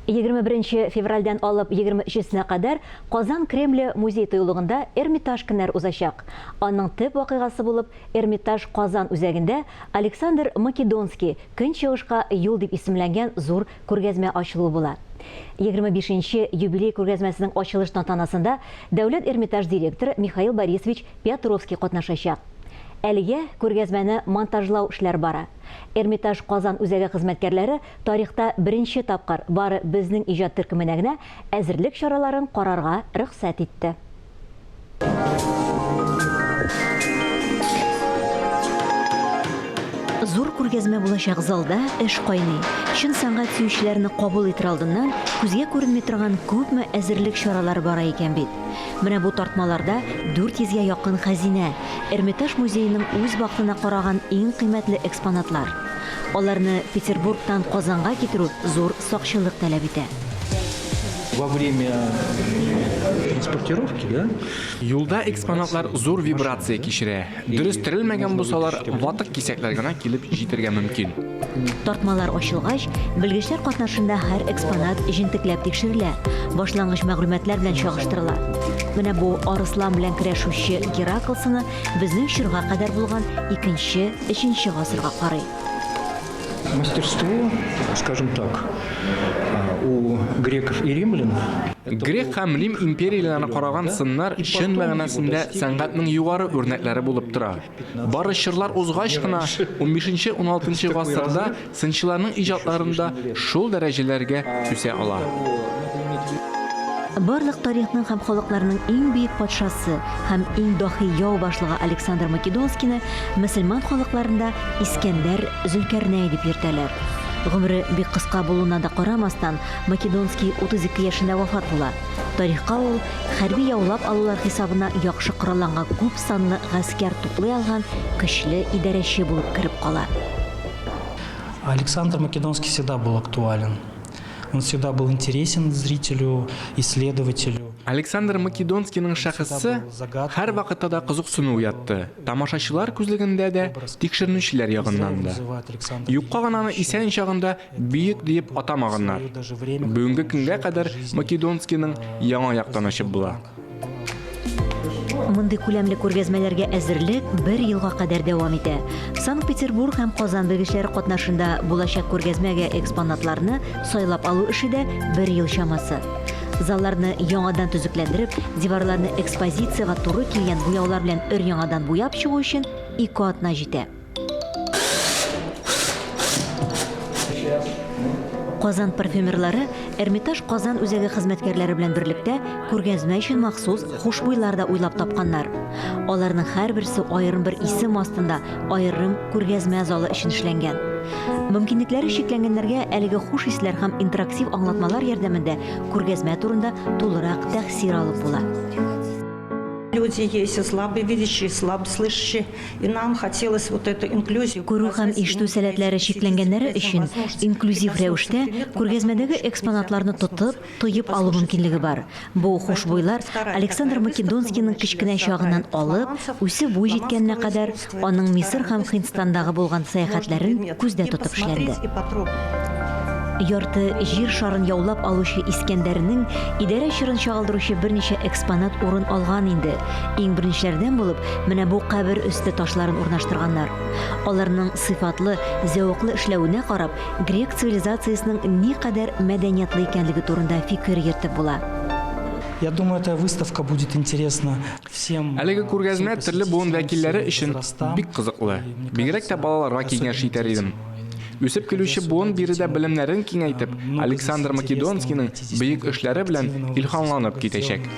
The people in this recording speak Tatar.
21 февральдән алып 23-сенә кадәр Казан Кремле музей тыюлыгында Эрмитаж көннәр узачак. Аның төп вакыйгасы булып Эрмитаж Казан үзәгендә Александр Македонский көнчыгышка юл дип исемләнгән зур күргәзмә ачылуы була. 25-нче юбилей күргәзмәсенең ачылыш тантанасында Дәүләт Эрмитаж директоры Михаил Борисович Петровский катнашачак. Әлегә күргәзмәне монтажлау эшләр бара. Эрмитаж Казан үзәге хезмәткәрләре тарихта беренче тапкыр бары безнең иҗат төркеменә генә әзерлек чараларын карарга рөхсәт итте. Зур күргәзмә булачак залда эш кайный. Чын сәнгать сөючеләрне кабул итер алдыннан күзгә күренми торган күпме әзерлек чаралары бара икән бит. Менә бу тартмаларда 400-гә якын хәзинә, Эрмитаж музееның үз вакытына караган иң кыйммәтле экспонатлар. Аларны Петербургтан Казанга китерү зур сакчылык таләп итә. Во время транспортировки, да? Юлда экспонатлар зур вибрация кичерә. Дөрес терелмәгән булсалар, ватык кисәкләр генә килеп җитәргә мөмкин. Тартмалар ачылгач, белгечләр катнашында һәр экспонат җентекләп тикшерелә, башлангыч мәгълүматлар белән чагыштырыла. Менә бу арыслан белән көрәшүче Гераклсыны безнең чорга кадәр булган 2-3 гасырга карый. Мастерство, скажем так, у греков и римлян. Грек һәм Рим империяләренә караган сыннар чын мәгънәсендә сәнгатьнең югары үрнәкләре булып тора. Бары чырлар узгач кына 15-16 гасырда сынчыларның иҗатларында шул дәрәҗәләргә үсә ала. Барлык тарихның һәм халыкларның иң бөек патшасы һәм иң дахи яу башлыгы Александр Македонскийны мөселман халыкларында Искәндәр Зөлкарнәй дип йөртәләр. Гомере бик кыска булуына да карамастан, Македонский 32 яшендә вафат була. Тарихка ул хәрби яулап алулар хисабына яхшы коралланган күп санлы гаскәр туплый алган көчле идарәче булып кереп кала. Александр Македонский всегда был актуален. Он всегда был интересен зрителю, исследователю. Александр Македонскийның шәхесе һәр вакытта да кызыксыну уятты. Тамашачылар күзлегендә дә, тикшерүчеләр ягыннан да. Юкка гына исән чагында бөек дип атамаганнар. Бүгенге көнгә кадәр Македонскийның яңа яктан ачып була. Мондый күләмле күргәзмәләргә әзерлек 1 елга кадәр дәвам итә. Санкт-Петербург һәм Казан белгечләре катнашында булачак күргәзмәгә экспонатларны сайлап алу эше дә 1 ел чамасы. Залларны яңадан төзекләндереп, диварларны экспозициягә туры килгән буяулар белән өр-яңадан буяп чыгу өчен 2 атна җитә. Казан парфюмерлары Эрмитаж Казан үзәге хезмәткәрләре белән берлектә күргәзмә өчен махсус хушбуйлар да уйлап тапканнар. Аларның һәрберсе аерым бер исем астында аерым күргәзмә залы өчен эшләнгән. Мөмкинлекләре чикләнгәннәргә әлеге хуш исләр һәм интерактив аңлатмалар ярдәмендә күргәзмә турында тулырак тәхсир алып була. Люди есть слабовидящие, слабослышащие, и нам хотелось вот эту инклюзию. Күрү һәм ишетү сәләтләре шикләнгәннәре өчен инклюзив рәвештә күргәзмәдәге экспонатларны тотып, тоеп алу мөмкинлеге бар. Бу хушбуйлар Александр Македонскийның кечкенә чагыннан алып, үсеп буй җиткәненә кадәр аның Мисыр һәм Һиндстандагы булган сәяхәтләрен күздә тотып эшләнде. Ярты җир шарын яулап алучы Искәндәрнең идарә чорын чагылдыручы берничә экспонат урын алган инде. Иң беренчеләрдән булып, менә бу кабер өсте ташларын урнаштырганнар. Аларның сыйфатлы, зәвыклы эшләвенә карап, грек цивилизациясенең никадәр мәдәниятлы икәнлеге турында фикер йөртеп була. Я думаю, эта выставка будет интересна всем. Әлеге күргәзмә төрле буын вәкилләре өчен бик кызыклы. Бигрәк тә балаларга киңәш итәр идем. Үсеп килүче буын биредә белемнәрен киңәйтеп, Александр Македонскийның бөек эшләре белән илһамланып китәчәк.